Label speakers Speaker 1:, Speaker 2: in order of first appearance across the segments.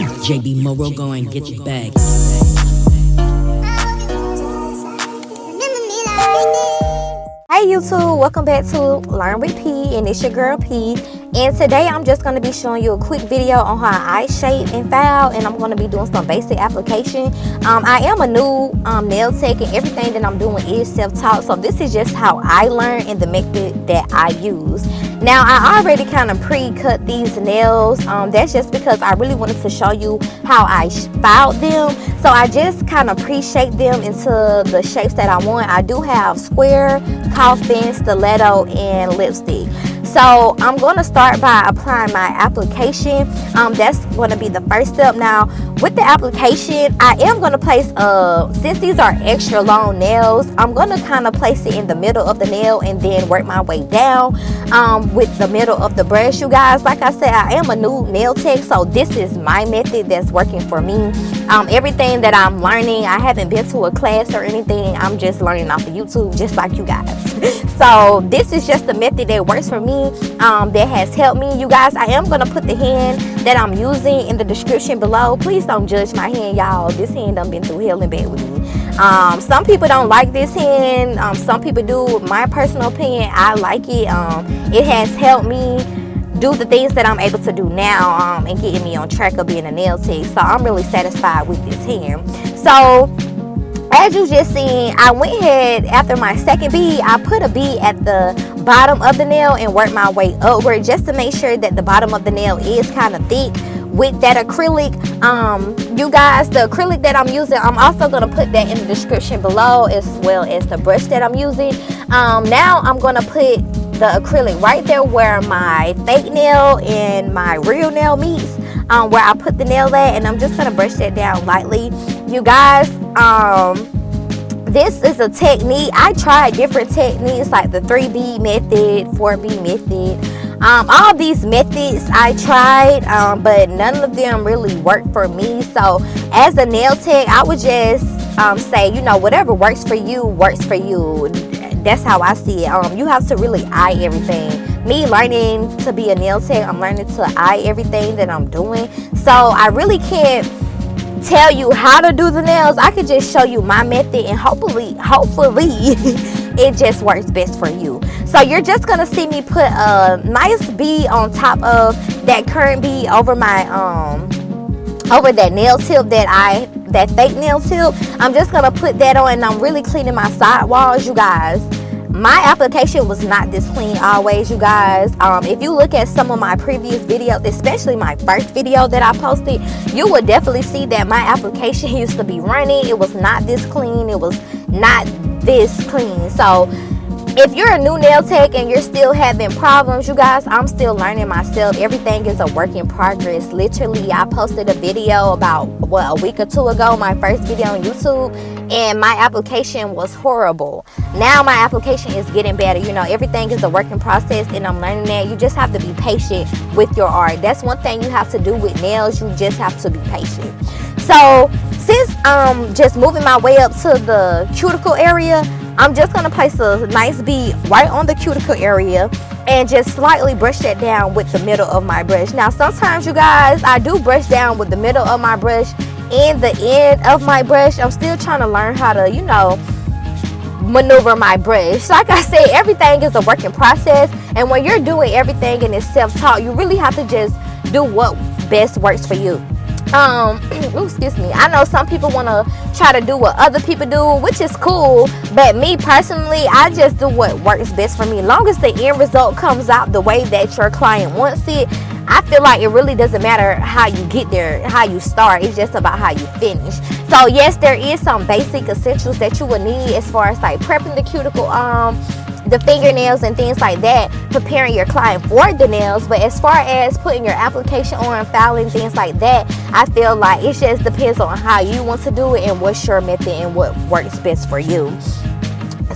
Speaker 1: JB Morrow, go and get your bag.
Speaker 2: Hey YouTube, welcome back to Learn with P, and it's your girl P. And today I'm just going to be showing you a quick video on how I shape and file, and I'm going to be doing some basic application. I am a new nail tech, and everything that I'm doing is self-taught, so this is just how I learn and the method that I use. Now I already kind of pre-cut these nails. That's just because I really wanted to show you how I filed them, so I just kind of pre-shaped them into the shapes that I want. I do have square, coffin, stiletto, and lipstick. So I'm going to start by applying my application. That's going to be the first step. Now with the application, I am going to place, since these are extra long nails, I'm going to kind of place it in the middle of the nail and then work my way down with the middle of the brush. You guys, like I said, I am a new nail tech, so this is my method that's working for me. Everything that I'm learning, I haven't been to a class or anything. I'm just learning off of YouTube, just like you guys. So this is just the method that works for me, that has helped me. You guys, I am going to put the hand that I'm using in the description below. Please don't judge my hand, y'all. This hand done been through hell and back with me. Some people don't like this hand. Some people do. My personal opinion, I like it. It has helped me do the things that I'm able to do now, and getting me on track of being a nail tech. So I'm really satisfied with this hand. So as you just seen, I went ahead after my second bead. I put a bead at the bottom of the nail and worked my way upward just to make sure that the bottom of the nail is kind of thick with that acrylic. You guys, the acrylic that I'm using, I'm also going to put that in the description below, as well as the brush that I'm using. Now I'm going to put the acrylic right there where my fake nail and my real nail meets, where I put the nail at, and I'm just going to brush that down lightly. You guys, this is a technique. I tried different techniques like the 3B method, 4B method. All these methods I tried, but none of them really worked for me. So as a nail tech, I would just say, you know, whatever works for you works for you. That's how I see it. You have to really eye everything. Me learning to be a nail tech, I'm learning to eye everything that I'm doing. So I really can't tell you how to do the nails. I could just show you my method, and hopefully it just works best for you. So you're just gonna see me put a nice bead on top of that current bead over my over that nail tip that fake nail tip. I'm just gonna put that on, and I'm really cleaning my side walls. You guys, my application was not this clean always, you guys. If you look at some of my previous videos, especially my first video that I posted, you would definitely see that my application used to be running. It was not this clean. It was not this clean. So if you're a new nail tech and you're still having problems, you guys, I'm still learning myself. Everything is a work in progress. Literally, I posted a video about, what, a week or two ago, my first video on YouTube, and my application was horrible. Now my application is getting better. You know, everything is a work in process, and I'm learning that. You just have to be patient with your art. That's one thing you have to do with nails. You just have to be patient. So since I'm just moving my way up to the cuticle area, I'm just going to place a nice bead right on the cuticle area and just slightly brush that down with the middle of my brush. Now sometimes, you guys, I do brush down with the middle of my brush and the end of my brush. I'm still trying to learn how to, you know, maneuver my brush. Like I said, everything is a working process, and when you're doing everything and it's self-taught, you really have to just do what best works for you. Excuse me. I know some people want to try to do what other people do, which is cool, but me personally, I just do what works best for me. Long as the end result comes out the way that your client wants it, I feel like it really doesn't matter how you get there, how you start. It's just about how you finish. So yes, there is some basic essentials that you will need as far as like prepping the cuticle, the fingernails and things like that, preparing your client for the nails. But as far as putting your application on, filing, things like that, I feel like it just depends on how you want to do it and what's your method and what works best for you.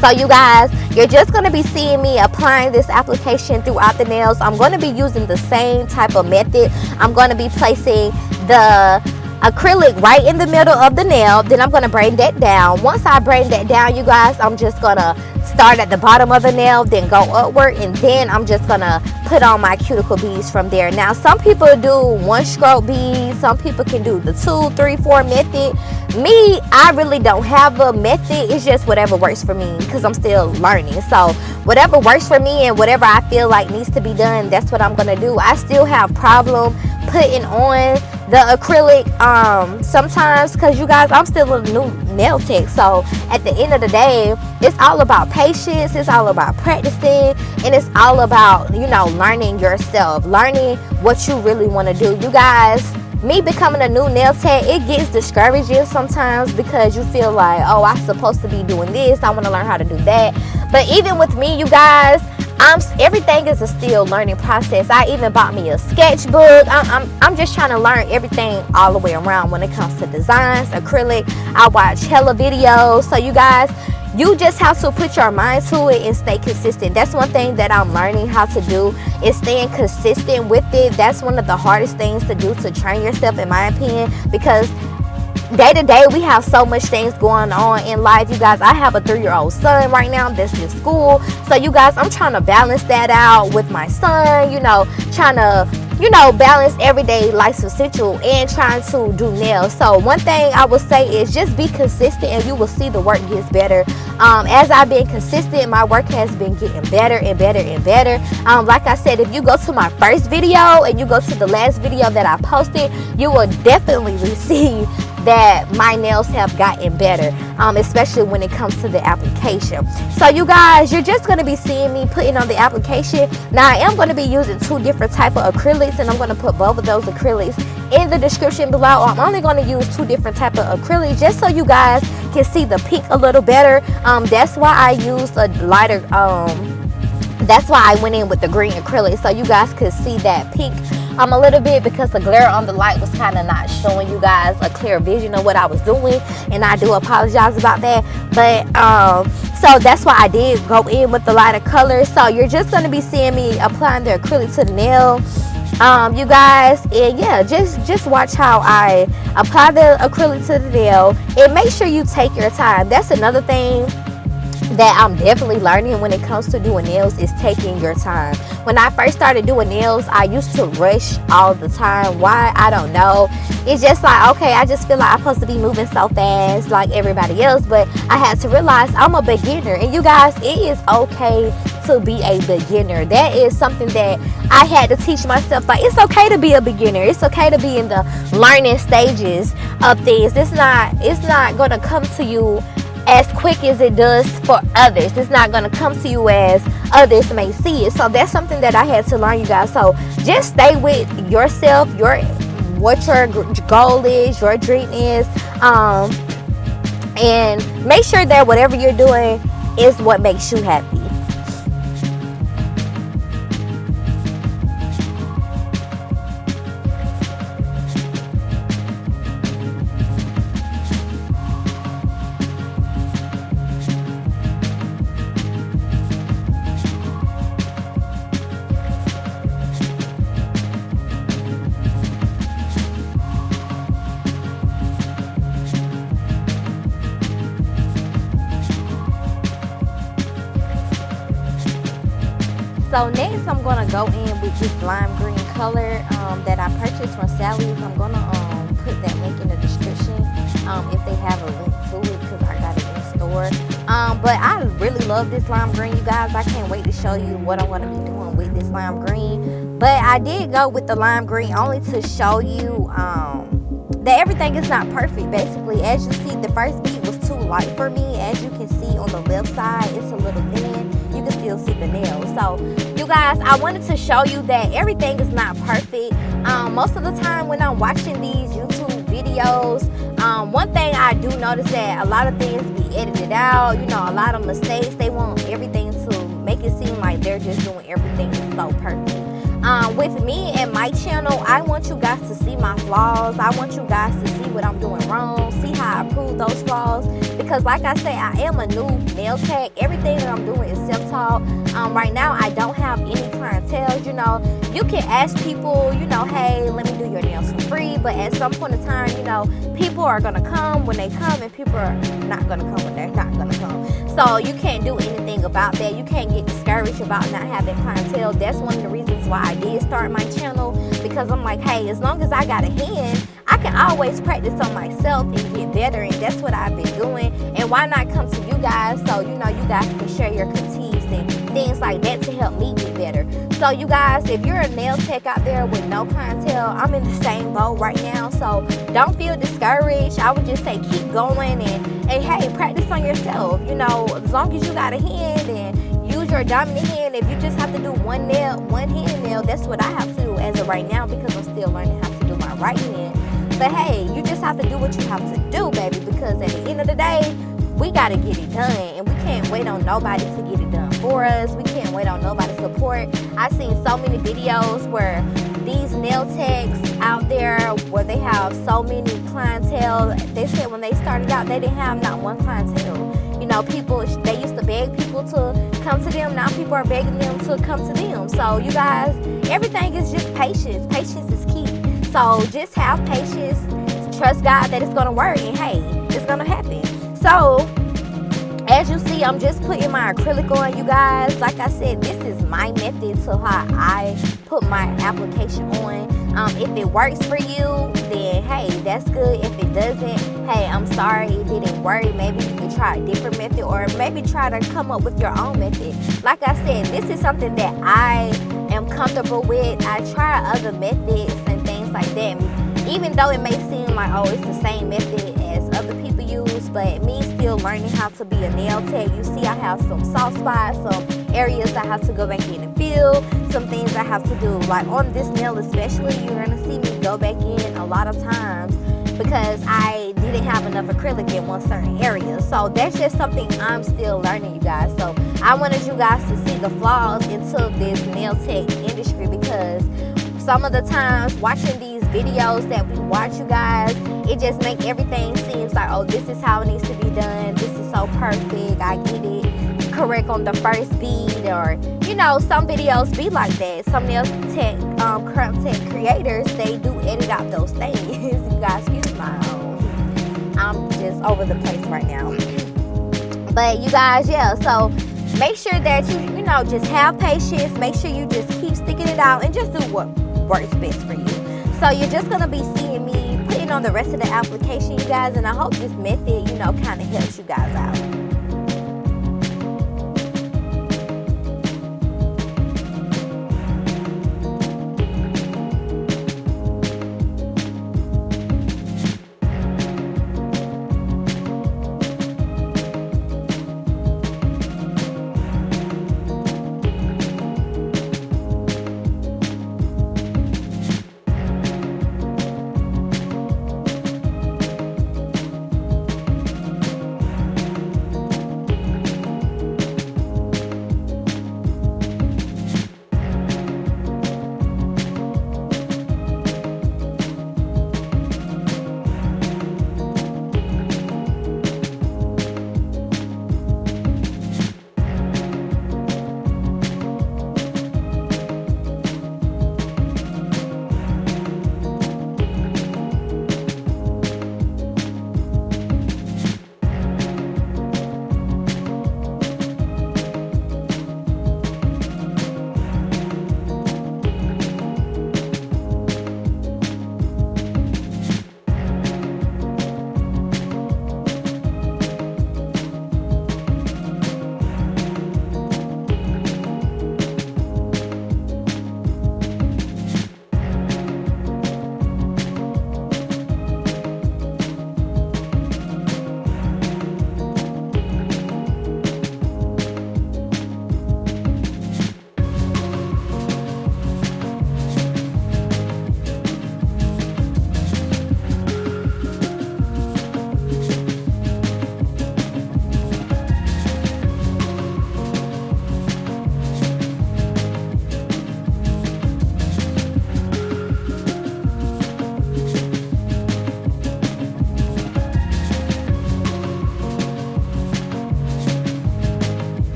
Speaker 2: So you guys, you're just going to be seeing me applying this application throughout the nails. I'm going to be using the same type of method. I'm going to be placing the acrylic right in the middle of the nail. Then I'm going to bring that down. Once I bring that down, you guys, I'm just going to start at the bottom of the nail, then go upward, and then I'm just gonna put on my cuticle beads from there. Now some people do 1 stroke beads, some people can do the 2, 3, 4 method. Me, I really don't have a method. It's just whatever works for me, because I'm still learning. So whatever works for me and whatever I feel like needs to be done, that's what I'm gonna do. I still have problem putting on the acrylic sometimes, because you guys, I'm still a new nail tech. So at the end of the day, it's all about patience, it's all about practicing, and it's all about, you know, learning yourself, learning what you really want to do. You guys, me becoming a new nail tech, it gets discouraging sometimes, because you feel like, oh, I'm supposed to be doing this, I want to learn how to do that. But even with me, you guys, everything is a still learning process. I even bought me a sketchbook. I'm just trying to learn everything all the way around when it comes to designs, acrylic. I watch hella videos. So you guys, you just have to put your mind to it and stay consistent. That's one thing that I'm learning how to do, is staying consistent with it. That's one of the hardest things to do, to train yourself, in my opinion, because day to day we have so much things going on in life. You guys, I have a 3-year-old son right now that's in school. So you guys, I'm trying to balance that out with my son, you know, trying to, you know, balance everyday life's essential and trying to do nails. So one thing I would say is just be consistent, and you will see the work gets better. As I've been consistent, my work has been getting better and better and better. Like I said, if you go to my first video and you go to the last video that I posted, you will definitely see that my nails have gotten better, especially when it comes to the application. So you guys, you're just going to be seeing me putting on the application. Now I am going to be using 2 different type of acrylics, and I'm going to put both of those acrylics in the description below. I'm only going to use 2 different type of acrylics, just so you guys can see the pink a little better. That's why I used a lighter, that's why I went in with the green acrylic, so you guys could see that pink a little bit, because the glare on the light was kind of not showing you guys a clear vision of what I was doing, and I do apologize about that. But so that's why I did go in with the lighter color. So you're just going to be seeing me applying the acrylic to the nail, you guys, and yeah, just watch how I apply the acrylic to the nail, and make sure you take your time. That's another thing that I'm definitely learning when it comes to doing nails, is taking your time. When I first started doing nails, I used to rush all the time. Why? I don't know. It's just like, okay, I just feel like I'm supposed to be moving so fast like everybody else, but I had to realize I'm a beginner. And you guys, it is okay to be a beginner. That is something that I had to teach myself. Like, it's okay to be a beginner. It's okay to be in the learning stages of things. It's not going to come to you as quick as it does for others. It's not going to come to you as others may see it. So that's something that I had to learn, you guys. So just stay with yourself, what your goal is, your dream is, and make sure that whatever you're doing is what makes you happy. So next I'm going to go in with this lime green color that I purchased from Sally's. I'm going to put that link in the description if they have a link to it, because I got it in store. But I really love this lime green, you guys. I can't wait to show you what I'm going to be doing with this lime green. But I did go with the lime green only to show you that everything is not perfect. Basically, as you see, the first bead was too light for me. As you can see on the left side, it's a little thin. You can still see the nails. So you guys, I wanted to show you that everything is not perfect. Most of the time when I'm watching these YouTube videos, one thing I do notice that a lot of things be edited out. You know, a lot of mistakes. They want everything to make it seem like they're just doing everything so perfect. With me and my channel, I want you guys to see my flaws. I want you guys to see what I'm doing wrong, see how I improve those flaws. Because like I say, I am a new nail tech. Everything that I'm doing is self-taught. Right now, I don't have any clientele. You know, you can ask people, you know, hey, let me do your nails for free. but at some point in time, people are gonna come when they come, and people are not gonna come when they're not gonna come. So you can't do anything about that. You can't get discouraged about not having clientele. That's one of the reasons why I did start my channel, because I'm like, hey, as long as I got a hand, I can always practice on myself and get better, and that's what I've been doing. And why not come to you guys so you guys can share your critiques and things like that to help me get better. So you guys, if you're a nail tech out there with no clientele, I'm in the same boat right now. So don't feel discouraged. I would just say keep going, and hey, practice on yourself. As long as you got a hand, and use your dominant hand. If you just have to do one hand nail, that's what I have to do as of right now, because I'm still learning how to do my right hand. But hey, you just have to do what you have to do, baby, because at the end of the day, we got to get it done, and we can't wait on nobody to get it done for us. We can't wait on nobody's support. I've seen so many videos where these nail techs out there, where they have so many clientele, they said when they started out, they didn't have not one clientele. People, they used to beg people to come to them. Now people are begging them to come to them. So you guys, everything is just patience. Patience is key. So just have patience, trust God that it's going to work, and hey, it's going to happen. So as you see, I'm just putting my acrylic on, you guys. Like I said, this is my method to how I put my application on. If it works for you, then hey, that's good. If it doesn't, hey, I'm sorry it didn't work. Maybe you can try a different method, or maybe try to come up with your own method. Like I said, this is something that I am comfortable with. I try other methods and things like that. Even though it may seem like, oh, it's the same method as other people use, but me still learning how to be a nail tech. You see, I have some soft spots, some areas I have to go back in and fill, some things I have to do. Like on this nail especially, you're going to see me go back in a lot of times because I didn't have enough acrylic in one certain area. So that's just something I'm still learning, you guys. So I wanted you guys to see the flaws into this nail tech industry, because some of the times watching these videos that we watch, you guys, it just make everything seems like, oh, this is how it needs to be done. This is so perfect. I get it correct on the first bead, or some videos be like that. Some nail tech, current tech creators, they do edit out those things. You guys, excuse my I'm just over the place right now. But you guys, yeah. So make sure that you just have patience. Make sure you just keep sticking it out and just do what works best for you. So you're just going to be seeing me putting on the rest of the application, you guys, and I hope this method, kind of helps you guys out.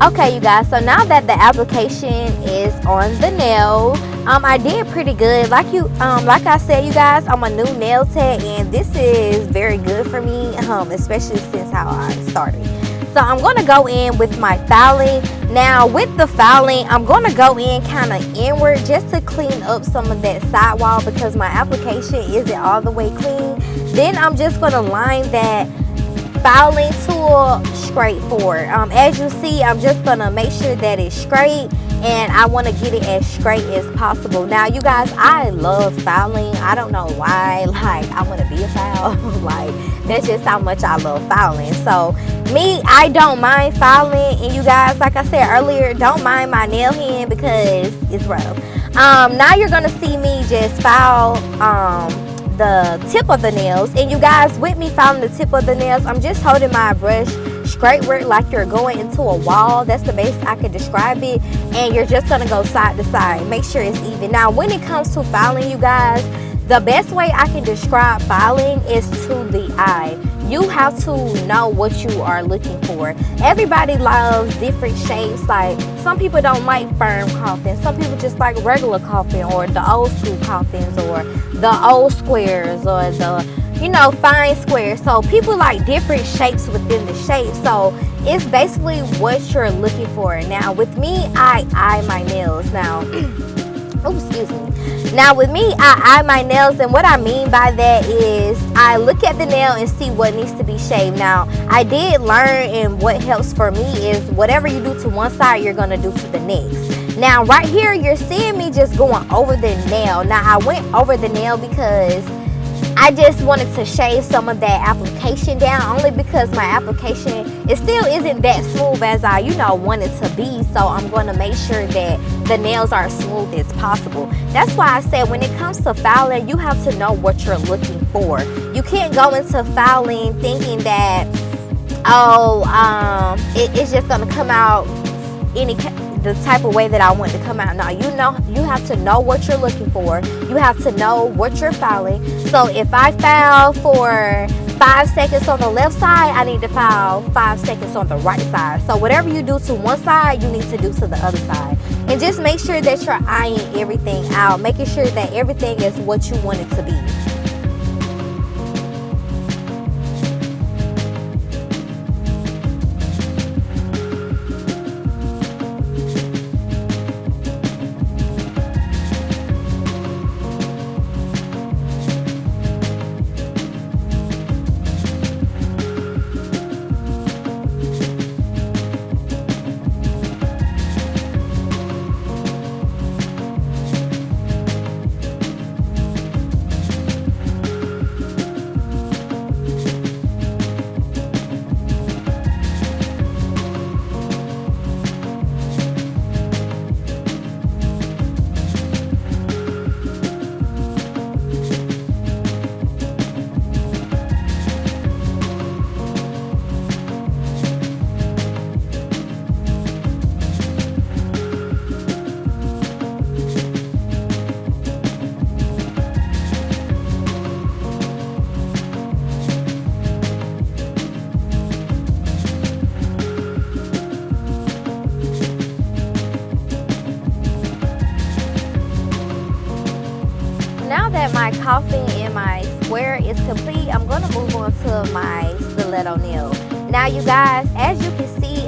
Speaker 2: Okay, you guys, so now that the application is on the nail, I did pretty good. Like I said, you guys, I'm a new nail tech, and this is very good for me, especially since how I started. So I'm going to go in with my filing. Now with the filing, I'm going to go in kind of inward just to clean up some of that sidewall because my application isn't all the way clean. Then I'm just going to line that filing tool straight forward. As you see, I'm just gonna make sure that it's straight, and I want to get it as straight as possible. Now you guys, I love filing. I don't know why, like I want to be a file. Like that's just how much I love filing. So me, I don't mind filing, and you guys, like I said earlier, don't mind my nail hand because it's rough. Now you're gonna see me just file the tip of the nails, and you guys, with me filing the tip of the nails, I'm just holding my brush straightward like you're going into a wall. That's the best I could describe it, and you're just gonna go side to side, make sure it's even. Now when it comes to filing, you guys, the best way I can describe filing is to the eye. You have to know what you are looking for. Everybody loves different shapes. Like some people don't like firm coffins, some people just like regular coffin, or the old school coffins, or the old squares, or the fine squares. So people like different shapes within the shape. So it's basically what you're looking for. Now with me, I eye my nails. Now oh, excuse me. Now with me, I eye my nails, and what I mean by that is I look at the nail and see what needs to be shaved. Now I did learn, and what helps for me is whatever you do to one side, you're gonna do to the next. Now right here, you're seeing me just going over the nail. Now I went over the nail because I just wanted to shave some of that application down, only because my application, it still isn't that smooth as I want it to be. So I'm going to make sure that the nails are as smooth as possible. That's why I said when it comes to filing, you have to know what you're looking for. You can't go into filing thinking that it's just going to come out the type of way that I want it to come out. Now you have to know what you're looking for. You have to know what you're filing. So if I file for 5 seconds on the left side, I need to file 5 seconds on the right side. So whatever you do to one side, you need to do to the other side. And just make sure that you're eyeing everything out, making sure that everything is what you want it to be. Now that my coffin and my square is complete, I'm going to move on to my stiletto nail. Now you guys, as you can see,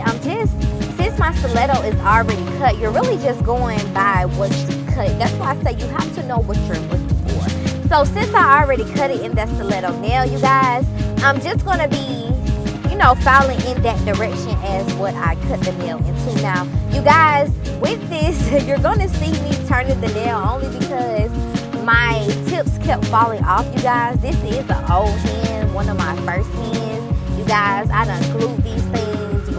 Speaker 2: since my stiletto is already cut, you're really just going by what you cut. That's why I say you have to know what you're looking for. So since I already cut it in that stiletto nail, you guys, I'm just going to be filing in that direction as what I cut the nail into. Now you guys, with this, you're going to see me turning the nail only because my tips kept falling off, you guys. This is an old hand, one of my first hands. You guys, I done glued these things,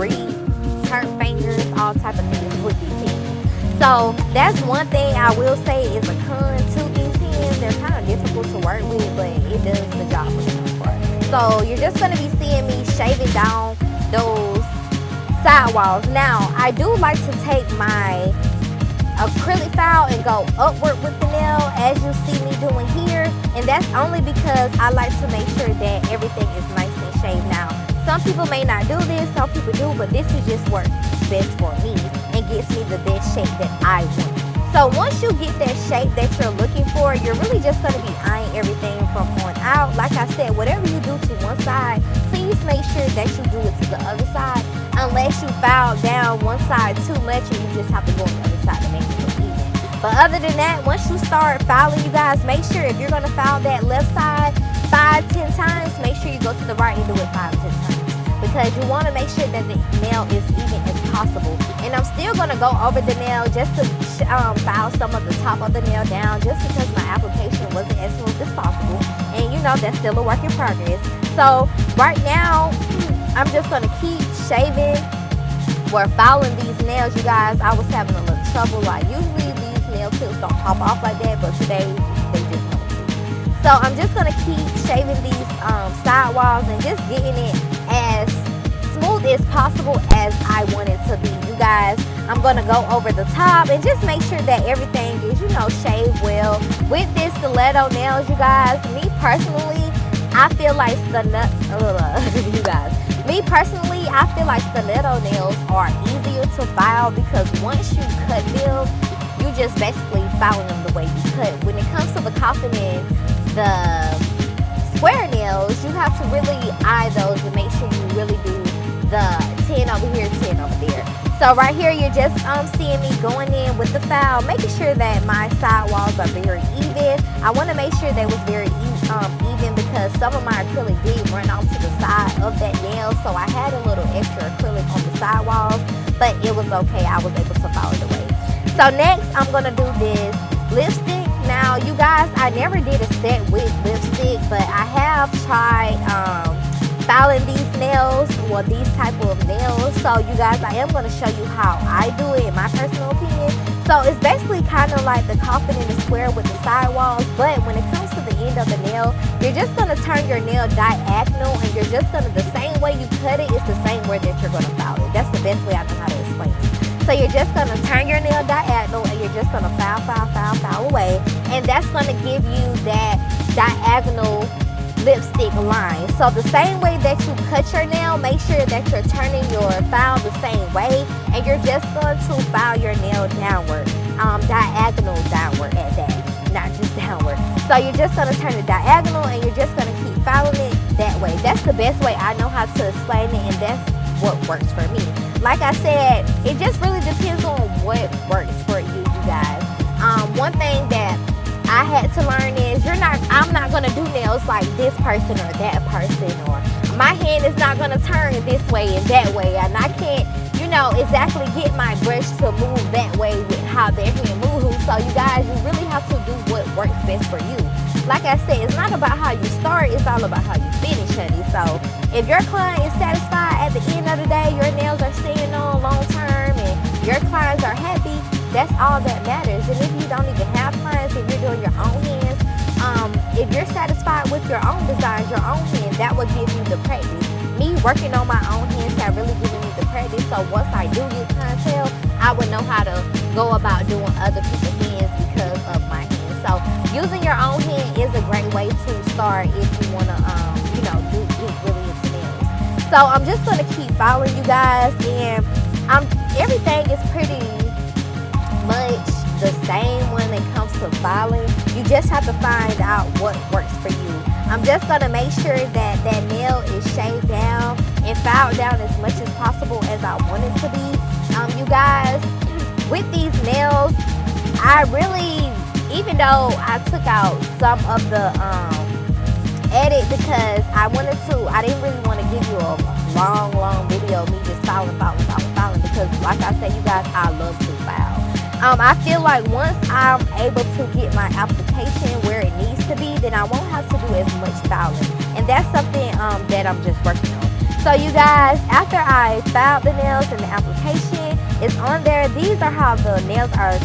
Speaker 2: turned fingers, all type of things with these hands. So that's one thing I will say is a con to these hands. They're kind of difficult to work with, but it does the job for the most part. So you're just going to be seeing me shaving down those sidewalls. Now, I do like to take my acrylic file and go upward with the nail, as you see me doing here, and that's only because I like to make sure that everything is nice and shaved. Now some people may not do this, some people do, but this is just work. best for me and gets me the best shape that I want. So once you get that shape that you're looking for, you're really just going to be eyeing everything from on out. Like I said, whatever you do to one side, please make sure that you do it to the other side, unless you file down one side too much and you just have to go on the other side to make it look even. But other than that, once you start filing, you guys, make sure if you're going to file that left side 5-10 times, make sure you go to the right and do it 5-10 times, because you want to make sure that the nail is even as possible. And I'm still going to go over the nail just to file some of the top of the nail down, just because my application wasn't as smooth as possible. And you know, that's still a work in progress. So right now, I'm just going to keep shaving or filing these nails, you guys. I was having a little trouble. Like, usually these nail tips don't pop off like that, but today they just don't. So I'm just going to keep shaving these side walls and just getting it as smooth as possible as I want it to be, you guys. I'm going to go over the top and just make sure that everything is, you know, shaved well. With this stiletto nails, you guys, me personally, I feel like you guys, me personally, I feel like stiletto nails are easier to file, because once you cut them, you just basically filing them the way you cut. When it comes to the coffin and the square nails, you have to really eye those and make sure you really do the 10 over here, 10 over there. So right here, you're just seeing me going in with the file, making sure that my side walls are very even. I want to make sure they was very even, because some of my acrylic did run off to the side of that nail, so I had a little extra acrylic on the side walls, but it was okay. I was able to file it away. So next, I'm going to do this lipstick. Now, you guys, I never did a set with lipstick, but I have tried filing these nails, or these type of nails. So you guys, I am going to show you how I do it in my personal opinion. So it's basically kind of like the coffin in the square with the side walls, but when it comes to the end of the nail, you're just going to turn your nail diagonal, and you're just going to, the same way you cut it, it's the same way that you're going to file it. That's the best way I know how to explain it. So you're just going to turn your nail diagonal, and you're just going to file away, and that's going to give you that diagonal lipstick line. So the same way that you cut your nail, make sure that you're turning your file the same way, and you're just going to file your nail downward, diagonal downward at that, not just downward. So you're just going to turn it diagonal, and you're just going to keep filing it that way. That's the best way I know how to explain it, and that's what works for me. Like I said, it just really depends on what works for you, you guys. One thing that I had to learn is I'm not gonna do nails like this person or that person, or my hand is not gonna turn this way and that way, and I can't, you know, exactly get my brush to move that way with how their hand moves. So you guys, you really have to do what works best for you. Like I said, it's not about how you start, it's all about how you finish, honey. So if your client is satisfied at the end of the day, your nails are staying on long term, and your clients are happy, that's all that matters. And if you don't even have clients, if you're doing your own hands, if you're satisfied with your own designs, your own hand, that will give you the practice. Me working on my own hands have really given me the practice. So once I do get clientele, I would know how to go about doing other people's hands because of my hands. So using your own hand is a great way to start if you want to, get really into nails. So I'm just going to keep following you guys, and everything is pretty much the same when it comes to filing. You just have to find out what works for you. I'm just going to make sure that that nail is shaved down and filed down as much as possible as I want it to be. You guys, with these nails, I really, even though I took out some of the edit, because I didn't really want to give you a long video of me just filing, because like I said, you guys, I love to file. I feel like once I'm able to get my application where it needs to be, then I won't have to do as much filing. And that's something that I'm just working on. So you guys, after I filed the nails and the application is on there, these are how the nails are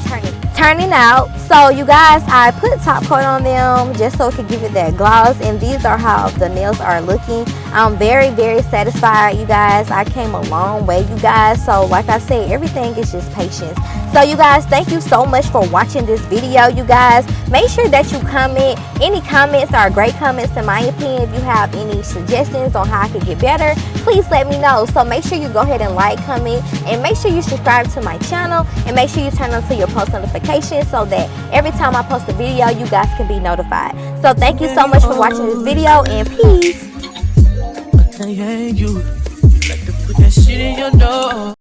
Speaker 2: turning out. So you guys, I put top coat on them just so it could give it that gloss, and these are how the nails are looking. I'm very satisfied, you guys. I came a long way, you guys. So like I said, everything is just patience. So So you guys, thank you so much for watching this video. You guys, make sure that you comment. Any comments are great comments in my opinion. If you have any suggestions on how I could get better, please let me know. So make sure you go ahead and like, comment, and make sure you subscribe to my channel, and make sure you turn on to your post notifications so that every time I post a video, you guys can be notified. So thank you so much for watching this video, and peace.
Speaker 3: You like to put that shit in your door.